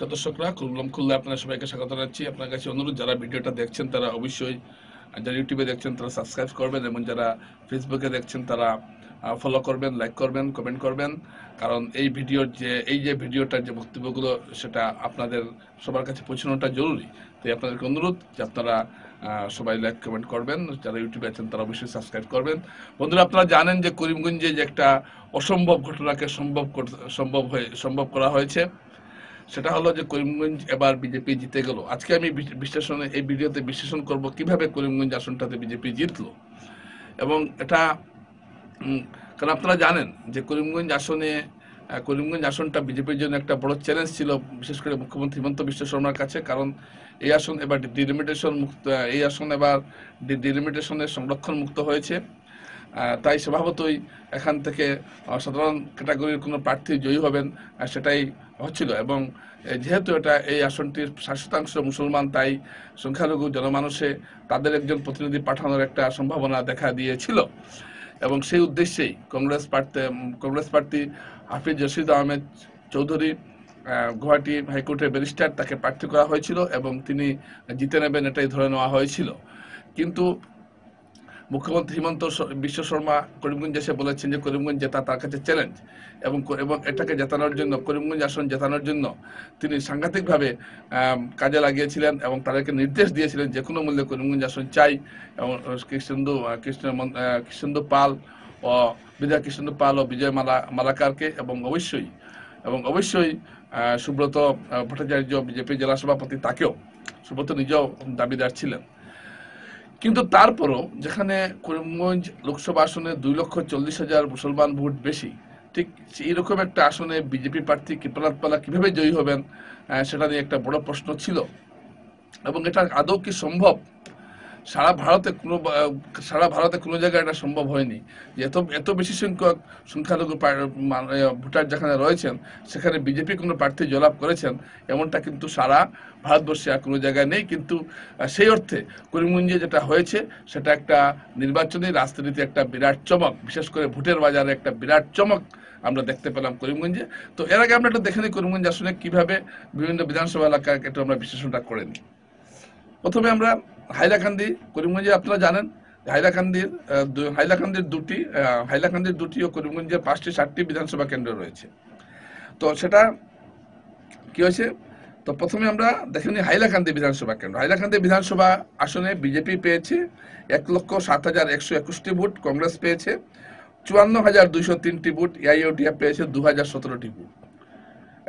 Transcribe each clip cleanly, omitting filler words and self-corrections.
নমস্কার দর্শকরা, কুলুম খুললে আপনারা সবাইকে স্বাগত জানাচ্ছি। আপনার কাছে অনুরোধ, যারা ভিডিওটা দেখছেন তারা অবশ্যই, যারা ইউটিউবে দেখছেন তারা সাবস্ক্রাইব করবেন, এবং যারা ফেসবুকে দেখছেন তারা ফলো করবেন, লাইক করবেন, কমেন্ট করবেন। কারণ এই যে ভিডিওটার যে বক্তব্যগুলো, সেটা আপনাদের সবার কাছে পৌঁছানোটা জরুরি। তাই আপনাদেরকে অনুরোধ যে আপনারা সবাই লাইক কমেন্ট করবেন, যারা ইউটিউবে আছেন তারা অবশ্যই সাবস্ক্রাইব করবেন। বন্ধুরা, আপনারা জানেন যে করিমগঞ্জে যে একটা অসম্ভব ঘটনাকে সম্ভব করা হয়েছে। সেটা হলো যে করিমগঞ্জ এবার বিজেপি জিতে গেল। আজকে আমি এই ভিডিওতে বিশ্লেষণ করব কিভাবে করিমগঞ্জ আসনটাতে বিজেপি জিতলো। এবং এটা কারণ আপনারা জানেন যে করিমগঞ্জ আসনটা বিজেপির জন্য একটা বড় চ্যালেঞ্জ ছিল, বিশেষ করে মুখ্যমন্ত্রী হিমন্ত বিশ্ব শর্মার কাছে। কারণ এই আসন এবার ডিলিমিটেশনের সংরক্ষণ মুক্ত হয়েছে। তাই স্বভাবতই এখান থেকে সাধারণ ক্যাটাগরির কোনো প্রার্থী জয়ী হবেন, সেটাই হচ্ছিল। এবং যেহেতু এই আসনটির 60% মুসলমান, তাই সংখ্যালঘু জনমানুষে তাদের একজন প্রতিনিধি পাঠানোর একটা সম্ভাবনা দেখা দিয়েছিল। এবং সেই উদ্দেশ্যেই কংগ্রেস প্রার্থী হাফিজ রশিদ আহমেদ চৌধুরী, গুয়াহাটি হাইকোর্টের ব্যারিস্টার, তাকে প্রার্থী করা হয়েছিল এবং তিনি জিতে নেবেন এটাই ধরে নেওয়া হয়েছিল। কিন্তু মুখ্যমন্ত্রী হিমন্ত বিশ্ব শর্মা করিমগঞ্জ এসে বলেছেন যে করিমগঞ্জ জেতা তার কাছে চ্যালেঞ্জ, এবং এটাকে জেতানোর জন্য, করিমগঞ্জ আসন জেতানোর জন্য তিনি সাংঘাতিকভাবে কাজে লাগিয়েছিলেন এবং তাদেরকে নির্দেশ দিয়েছিলেন যে কোনো মূল্যে করিমগঞ্জ আসন চাই। এবং কৃষ্ণেন্দু পাল ও বিজয় মালাকারকে এবং অবশ্যই সুব্রত ভট্টাচার্য, বিজেপি জেলা সভাপতি, তাকেও সুব্রত নিজেও দাবিদার ছিলেন। কিন্তু তারপরও যেখানে করিমগঞ্জ লোকসভা আসনে 2,40,000 মুসলমান ভোট বেশি, ঠিক এইরকম একটা আসনে বিজেপি প্রার্থী কৃপানাথ পালা কিভাবে জয়ী হবেন, সেটা নিয়ে একটা বড় প্রশ্ন ছিল। এবং এটা আদৌ কি সম্ভব? সারা ভারতে কোনো জায়গায় এটা সম্ভব হয়নি যে এত বেশি সংখ্যক সংখ্যালঘু ভোটার যেখানে রয়েছেন, সেখানে বিজেপি কোনো প্রার্থী জয়লাভ করেছেন, এমনটা কিন্তু সারা ভারতবর্ষে আর কোনো জায়গায় নেই। কিন্তু সেই অর্থে করিমগঞ্জে যেটা হয়েছে সেটা একটা নির্বাচনী রাজনীতিতে একটা বিরাট চমক, বিশেষ করে ভোটের বাজারে একটা বিরাট চমক আমরা দেখতে পেলাম করিমগঞ্জে। তো এর আগে আমরা একটা দেখে নিই করিমগঞ্জ আসনে কিভাবে বিভিন্ন বিধানসভা এলাকায় একটু আমরা বিশ্লেষণটা করে নিই। প্রথমে আমরা হাইলাকান্দি, করিমগঞ্জে আপনারা জানেন হাইলাকান্দির দুটি ও করিমগঞ্জের 5টি 7টি বিধানসভা কেন্দ্র রয়েছে। তো সেটা কি হয়েছে, তো প্রথমে আমরা দেখে নিই হাইলাকান্দি বিধানসভা কেন্দ্র। হাইলাকান্দি বিধানসভা আসনে বিজেপি পেয়েছে 1,07,121টি ভোট, কংগ্রেস পেয়েছে 54,203টি ভোট, এআইইউডিএফ পেয়েছে 2,017টি ভোট।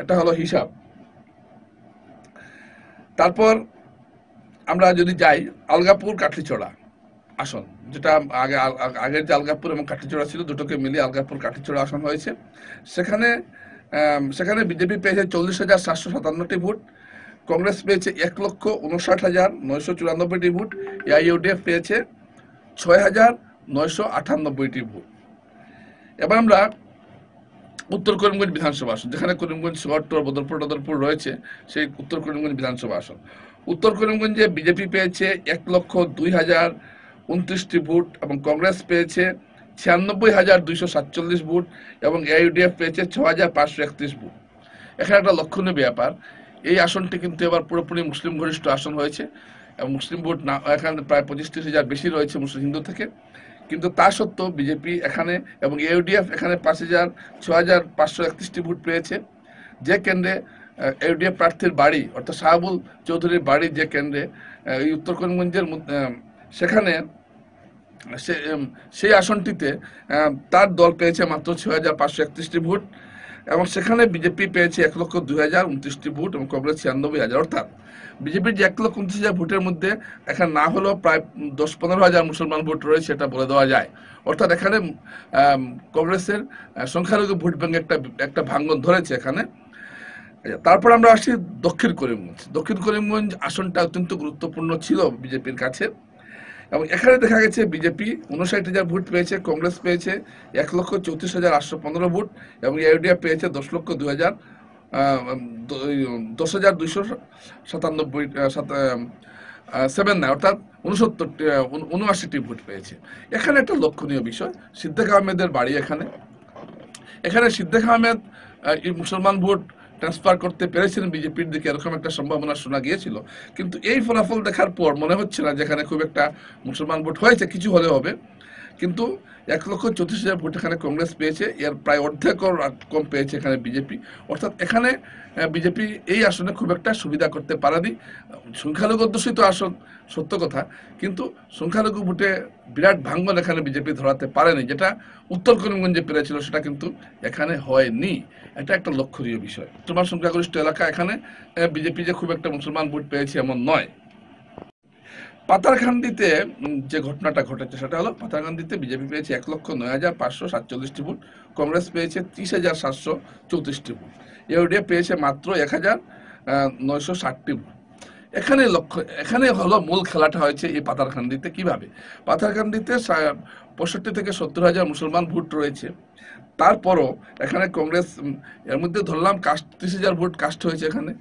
এটা হলো হিসাব। তারপর আমরা যদি যাই আলগাপুর কাঠলিচড়া আসন, যেটা আগের যে আলগাপুর এবং কাঠলিচড়া ছিল, দুটোকে মিলিয়ে আলগাপুর কাঠলিচড়া আসন হয়েছে। সেখানে বিজেপি পেয়েছে 40,757টি ভোট, কংগ্রেস পেয়েছে 1,59,994টি ভোট, এআইইউডিএফ পেয়েছে 6,998টি ভোট। এবার আমরা উত্তর করিমগঞ্জ বিধানসভা আসন, যেখানে করিমগঞ্জ শহর বদরপুর রয়েছে, সেই উত্তর করিমগঞ্জ বিধানসভা আসন। উত্তর করিমগঞ্জে বিজেপি পেয়েছে 1,02,029টি ভোট এবং কংগ্রেস পেয়েছে 96,247 ভোট এবং এআইইউডিএফ পেয়েছে 6,531 ভোট। এখানে একটা লক্ষণীয় ব্যাপার, এই আসনটি কিন্তু এবার পুরোপুরি মুসলিম ঘনিষ্ঠ আসন হয়েছে এবং মুসলিম ভোট না এখানে প্রায় 25-30 হাজার বেশি রয়েছে মুসলিম হিন্দু থেকে। কিন্তু তা সত্ত্বেও বিজেপি এখানে এবং এআইইউডিএফ এখানে 6,531টি ভোট পেয়েছে। যে কেন্দ্রে ইউডিএফ প্রার্থীর বাড়ি, অর্থাৎ শাহাবুল চৌধুরীর বাড়ি যে কেন্দ্রে, এই উত্তর করিমগঞ্জের সেখানে সেই আসনটিতে তার দল পেয়েছে মাত্র 6,531টি ভোট এবং সেখানে বিজেপি পেয়েছে 1,02,029টি ভোট এবং কংগ্রেস 96,000। অর্থাৎ বিজেপির যে 1,29,000 ভোটের মধ্যে এখানে না হলেও প্রায় 10-15 হাজার মুসলমান ভোট রয়েছে, এটা বলে দেওয়া যায়। অর্থাৎ এখানে কংগ্রেসের সংখ্যালঘু ভোট ব্যাংক একটা ভাঙন ধরেছে এখানে। তারপর আমরা আসি দক্ষিণ করিমগঞ্জ আসনটা অত্যন্ত গুরুত্বপূর্ণ ছিল বিজেপির কাছে এবং এখানে দেখা গেছে বিজেপি 59,000 ভোট পেয়েছে, কংগ্রেস পেয়েছে 1,34,815 ভোট এবং এআইইউডিএফ পেয়েছে 10,02,297 অর্থাৎ 79টি ভোট পেয়েছে। এখানে একটা লক্ষণীয় বিষয়, সিদ্দিক আহমেদের বাড়ি এখানে সিদ্দিক আহমেদ মুসলমান ভোট ট্রান্সফার করতে পেরেছেন বিজেপির দিকে, এরকম একটা সম্ভাবনা শোনা গিয়েছিল। কিন্তু এই ফলাফল দেখার পর মনে হচ্ছে না যেখানে খুব একটা মুসলমান ভোট হয়েছে, কিছু হলে হবে। কিন্তু 1,34,000 ভোট এখানে কংগ্রেস পেয়েছে, এর প্রায় অর্ধেক কম পেয়েছে এখানে বিজেপি। অর্থাৎ এখানে বিজেপি এই আসনে খুব একটা সুবিধা করতে পারেনি। সংখ্যালঘু অধ্যুষিত আসন সত্য কথা, কিন্তু সংখ্যালঘু ভোটে বিরাট ভাঙ্গন এখানে বিজেপি ধরাতে পারেনি। যেটা উত্তর করিমগঞ্জে পেরেছিল সেটা কিন্তু এখানে হয়নি। এটা একটা লক্ষণীয় বিষয়। মুসলমান সংখ্যাগরিষ্ঠ এলাকা, এখানে বিজেপি যে খুব একটা মুসলমান ভোট পেয়েছে এমন নয়। পাতারকান্দিতে যে ঘটনাটা ঘটেছে সেটা হলো, পাতারকান্দিতে বিজেপি পেয়েছে 1,09,547টি ভোট, কংগ্রেস পেয়েছে 30,734টি ভোট, ইউডিএফ পেয়েছে মাত্র 1,960টি ভোট। এখানে হলো মূল খেলাটা হয়েছে এই পাতারকান্দিতে। কিভাবে? পাতারকান্দিতে 65 থেকে 70,000 মুসলমান ভোট রয়েছে, তারপরও এখানে কংগ্রেস, এর মধ্যে ধরলাম কাস্ট 30,000 ভোট কাস্ট হয়েছে এখানে,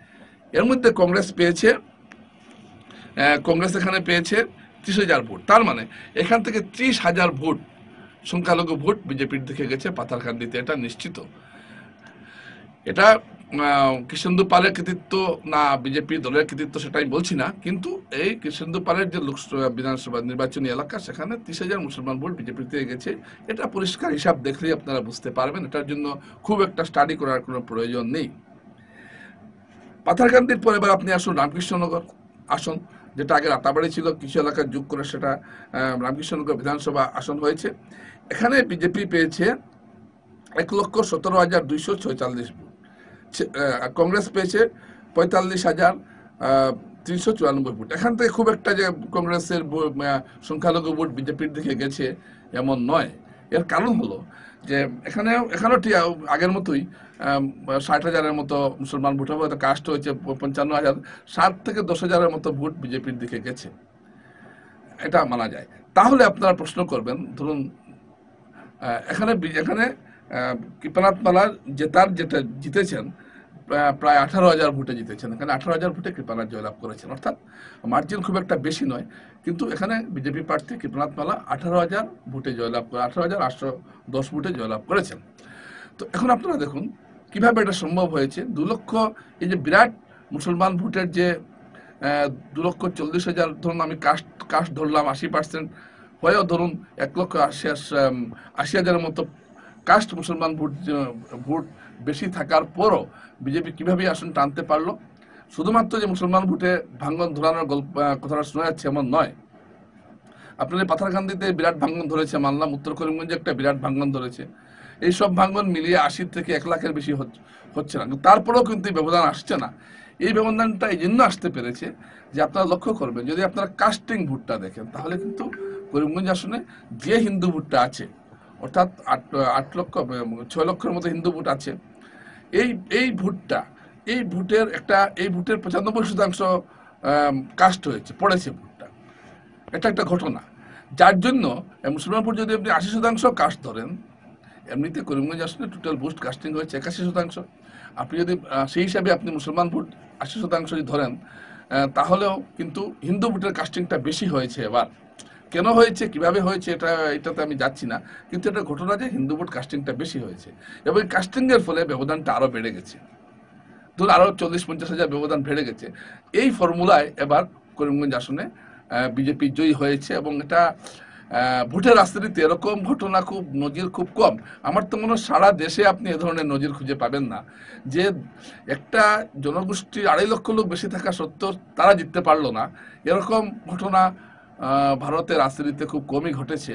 এর মধ্যে কংগ্রেস এখানে পেয়েছে 30,000 ভোট। তার মানে এখান থেকে 30,000 ভোট সংখ্যালঘু ভোট বিজেপির দিকে গেছে পাতারকান্দিতে, এটা নিশ্চিত। এটা কৃষ্ণেন্দু পালের কৃতিত্ব না বিজেপি দলের কৃতিত্ব সেটাই বলছি না, কিন্তু এই কৃষ্ণেন্দু পালের যে বিধানসভা নির্বাচনী এলাকা, সেখানে 30,000 মুসলমান ভোট বিজেপির থেকে গেছে। এটা পরিষ্কার হিসাব দেখলেই আপনারা বুঝতে পারবেন, এটার জন্য খুব একটা স্টাডি করার কোনো প্রয়োজন নেই। পাথারকান্দির পরে এবার আপনি আসুন রামকৃষ্ণনগর আসন, যেটা আগে রাতাবাড়ি ছিল, কিছু এলাকা যোগ করে সেটা রামকৃষ্ণনগর বিধানসভা আসন হয়েছে। এখানে বিজেপি পেয়েছে 1,17,246 ভোট, কংগ্রেস পেয়েছে 45,394 ভোট। এখান থেকে খুব একটা যে কংগ্রেসের সংখ্যালঘু ভোট বিজেপির দিকে গেছে এমন নয়। এর কারণ হলো যে এখানেও ঠিক আগের মতোই 60,000-এর মতো মুসলমান ভোট হবে, হয়তো কাস্ট হয়েছে 55,000, 7 থেকে 10,000-এর মতো ভোট বিজেপির দিকে গেছে, এটা মানা যায়। তাহলে আপনারা প্রশ্ন করবেন, ধরুন এখানে কৃপানাথ মালা যেটা জিতেছেন প্রায় 18,000 ভোটে জিতেছেন, এখানে 18,000 ভোটে কৃপানাথ জয়লাভ করেছেন, অর্থাৎ মার্জিন খুব একটা বেশি নয়। কিন্তু এখানে বিজেপি প্রার্থী কৃপানাথ মালা 18,000 ভোটে জয়লাভ করে, 18,810 ভোটে জয়লাভ করেছেন। তো এখন আপনারা দেখুন কিভাবে এটা সম্ভব হয়েছে। 2 লক্ষ, এই যে বিরাট মুসলমান ভোটের যে 2,40,000, ধরুন আমি কাস্ট ধরলাম 80%, হয়েও ধরুন 1,80,000-এর মতো কাস্ট মুসলমান ভোট বেশি থাকার পরও বিজেপি কিভাবে আসন টানতে পারলো? শুধুমাত্র যে মুসলমান ভোটে ভাঙ্গন ধরানোর কথাটা শোনা যাচ্ছে এমন নয়। আপনাদের পাথারকান্দিতে বিরাট ভাঙ্গন ধরেছে মানলাম, উত্তর করিমগঞ্জে একটা বিরাট ভাঙ্গন ধরেছে, এইসব ভাঙ্গন মিলিয়ে 80 থেকে 1 লাখের বেশি হচ্ছে না, তারপরেও কিন্তু ব্যবধান আসছে না। এই ব্যবধানটা এই জন্য আসতে পেরেছে যে আপনারা লক্ষ্য করবেন, যদি আপনারা কাস্টিং ভোটটা দেখেন তাহলে কিন্তু করিমগঞ্জ আসনে যে হিন্দু ভোটটা আছে, অর্থাৎ 6 লক্ষের মতো হিন্দু ভোট আছে, এই ভোটের 95% কাস্ট হয়েছে, পড়েছে ভোটটা। এটা একটা ঘটনা, যার জন্য মুসলমান ভোট যদি আপনি 80% কাস্ট ধরেন, এমনিতে করিমগঞ্জ আসলে টোটাল বুস্ট কাস্টিং হয়েছে 81%। আপনি যদি সেই হিসাবে আপনি মুসলমান ভোট 80% যদি ধরেন, তাহলেও কিন্তু হিন্দু ভোটের কাস্টিংটা বেশি হয়েছে। এবার কেন হয়েছে, কিভাবে হয়েছে, এটাতে আমি যাচ্ছি না, কিন্তু এটা ঘটনা যে হিন্দু ভোট কাস্টিংটা বেশি হয়েছে, এবং কাস্টিংয়ের ফলে ব্যবধানটা আরও বেড়ে গেছে, ধরুন আরও 40-50,000 ব্যবধান বেড়ে গেছে। এই ফর্মুলায় এবার করিমগঞ্জ আসনে বিজেপি জয়ী হয়েছে, এবং এটা ভোটের রাজনীতিতে এরকম ঘটনা নজির খুব কম। আমার তো মনে হয় সারা দেশে আপনি এ ধরনের নজির খুঁজে পাবেন না, যে একটা জনগোষ্ঠীর 2.5 লক্ষ লোক বেশি থাকা সত্ত্বেও তারা জিততে পারলো না, এরকম ঘটনা ভারতের রাজনীতিতে খুব কমই ঘটেছে।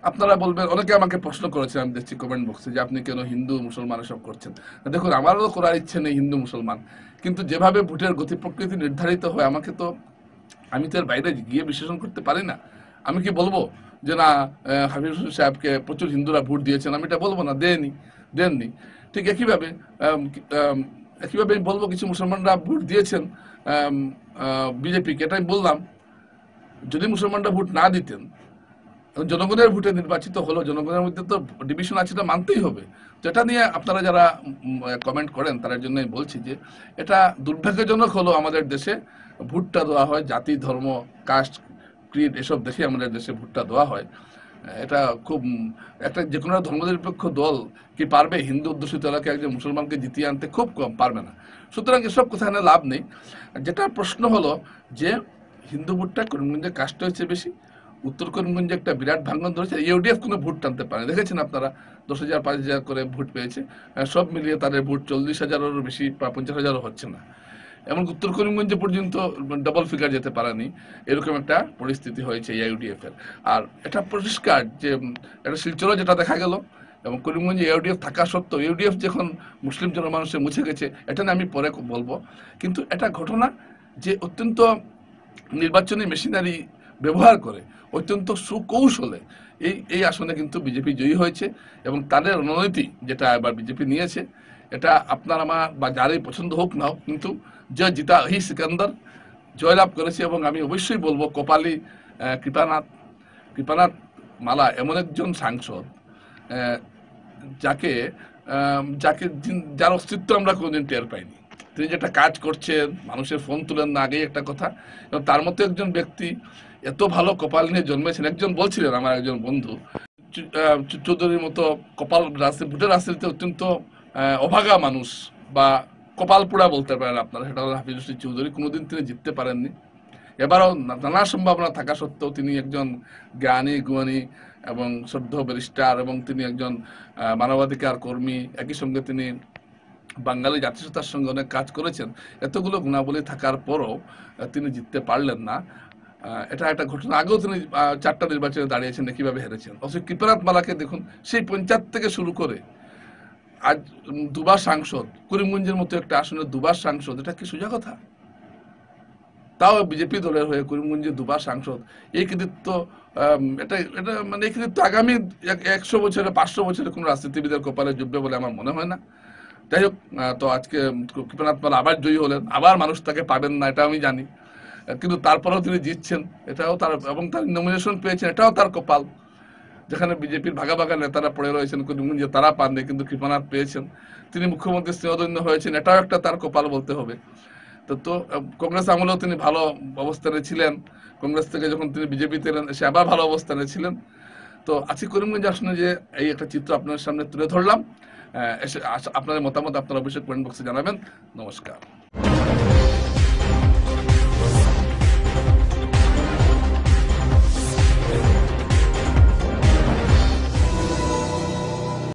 আপনারা বলবেন, অনেকে আমাকে প্রশ্ন করেছেন, আমি দেখছি কমেন্ট বক্সে, যে আপনি কেন হিন্দু মুসলমান এসব করছেন। দেখুন, আমারও করার ইচ্ছে নেই হিন্দু মুসলমান, কিন্তু যেভাবে ভোটের গতি প্রকৃতি নির্ধারিত হয়, আমি তো এর বাইরে গিয়ে বিশ্লেষণ করতে পারি না। আমি কি বলবো যে না হাফিজ হোসেন সাহেবকে প্রচুর হিন্দুরা ভোট দিয়েছেন? আমি এটা বলবো না, দেননি। ঠিক একইভাবে আমি বলবো কিছু মুসলমানরা ভোট দিয়েছেন বিজেপিকে, এটা আমি বললাম। যদি মুসলমানরা ভোট না দিতেন, জনগণের ভোটে নির্বাচিত হলো, জনগণের মধ্যে তো ডিভিশন আছে, এটা মানতেই হবে। তো এটা নিয়ে আপনারা যারা কমেন্ট করেন তাদের জন্য বলছি যে এটা দুর্ভাগ্যজনক হলো, আমাদের দেশে ভোটটা দেওয়া হয় জাতি, ধর্ম, কাস্ট, ক্রিড এসব দেখে আমাদের দেশে ভোটটা দেওয়া হয়। এটা খুব একটা যে কোনো ধর্মনিরপেক্ষ দল কি পারবে হিন্দু অধ্যুষিত এলাকায় একজন মুসলমানকে জিতিয়ে আনতে? খুব কম, পারবে না। সুতরাং এসব কথা এনে লাভ নেই। যেটা প্রশ্ন হলো যে হিন্দু ভোটটা করিমগঞ্জে কাস্ট হয়েছে বেশি, উত্তর করিমগঞ্জে একটা বিরাট ভাঙন ধরেছে। ইউডিএফ কোনো ভোট টানতে পারে, দেখেছেন আপনারা 10,000 5,000 করে ভোট পেয়েছে। সব মিলিয়ে তাদের ভোট 40,000-এরও বেশি বা 50,000-ও হচ্ছে না। এমন উত্তর করিমগঞ্জে পর্যন্ত ডাবল ফিগার যেতে পারেনি, এরকম একটা পরিস্থিতি হয়েছে ইউডিএফ এর। আর এটা পরিষ্কার যে এটা শিলচরে যেটা দেখা গেল এবং করিমগঞ্জে ইউডিএফ থাকা সত্ত্বেও ইউডিএফ যখন মুসলিম জনমানুষে মুছে গেছে, এটা নিয়ে আমি পরে বলবো। কিন্তু এটা ঘটনা যে অত্যন্ত নির্বাচনী মেশিনারি ব্যবহার করে অত্যন্ত সুকৌশলে এই আসনে কিন্তু বিজেপি জয়ী হয়েছে এবং তাদের রণনীতি যেটা এবার বিজেপি নিয়েছে, এটা আপনার আমার বা যারই পছন্দ হোক না হোক, কিন্তু যে জিতা হি সিকান্দার জয়লাভ করেছে। এবং আমি অবশ্যই বলবো কপালী কৃপানাথ কৃপানাথ মালা এমন একজন সাংসদ যাকে যাকে যার অস্তিত্ব আমরা কোনোদিন টের পাইনি। তিনি যেটা কাজ করছেন, মানুষের ফোন তুলেন না, আগেই একটা কথা। এবং তার মতো একজন ব্যক্তি এত ভালো কপাল নিয়ে জন্মেছেন। একজন বলছিলেন আমার একজন বন্ধু, চৌধুরীর মতো কপাল ভোটের রাজনীতিতে অত্যন্ত অভাগা মানুষ বা কপাল পোড়া বলতে পারেন আপনারা, সেটা হল হাফিজ রশিদ চৌধুরী। কোনোদিন তিনি জিততে পারেননি। এবারও নানা সম্ভাবনা থাকা সত্ত্বেও তিনি একজন জ্ঞানী গুণী এবং শ্রদ্ধেয় ব্যারিস্টার এবং তিনি একজন মানবাধিকার কর্মী, একই সঙ্গে তিনি বাঙালি জাতীয়তার সঙ্গে অনেক কাজ করেছেন। এতগুলো গুণাবলী থাকার পরও তিনি জিততে পারলেন না। এটা একটা ঘটনা। আগেও তিনি 4টা নির্বাচনে দাঁড়িয়েছেন, কিভাবে হেরেছেন। অথচ কৃপানাথ মালাকে দেখুন, সেই পঞ্চায়েত থেকে শুরু করে আজ দুবার সাংসদ, করিমগঞ্জের মতো একটা আসনে দুবার সাংসদ, এটা কি সোজা কথা? তাও বিজেপি দলের হয়ে করিমগঞ্জে দুবার সাংসদ, এই কৃতিত্ব এটা এটা মানে এই কৃতিত্ব আগামী 100 বছরে 500 বছরে কোনো রাজনীতিবিদের কপালে জুটবে বলে আমার মনে হয় না। যাই হোক, তো আজকে কৃপানাথ মালা আবার জয়ী হলেন, আবার মানুষ তাকে পাবেন না, এটা আমি জানি। কিন্তু তারপরেও তিনি জিতছেন, এটাও তার, এবং তার নমিনেশন পেয়েছেন, এটাও তার কপাল। যেখানে বিজেপির ভাগা ভাগা নেতারা পড়ে রয়েছেন করিমগঞ্জে, তারা পাননি, কিন্তু কৃপানাথ পেয়েছেন। তিনি মুখ্যমন্ত্রী স্নেহধন্য হয়েছেন, এটাও একটা তার কপাল বলতে হবে। তো কংগ্রেস আমলেও তিনি ভালো অবস্থানে ছিলেন, কংগ্রেস থেকে যখন তিনি বিজেপিতে এলেন সে আবার ভালো অবস্থানে ছিলেন। তো আজকে করিমগঞ্জ আসনে যে এই একটা চিত্র আপনার সামনে তুলে ধরলাম। আপনাদের মতামত আপনারা অবশ্যই কমেন্ট বক্সে জানাবেন। নমস্কার।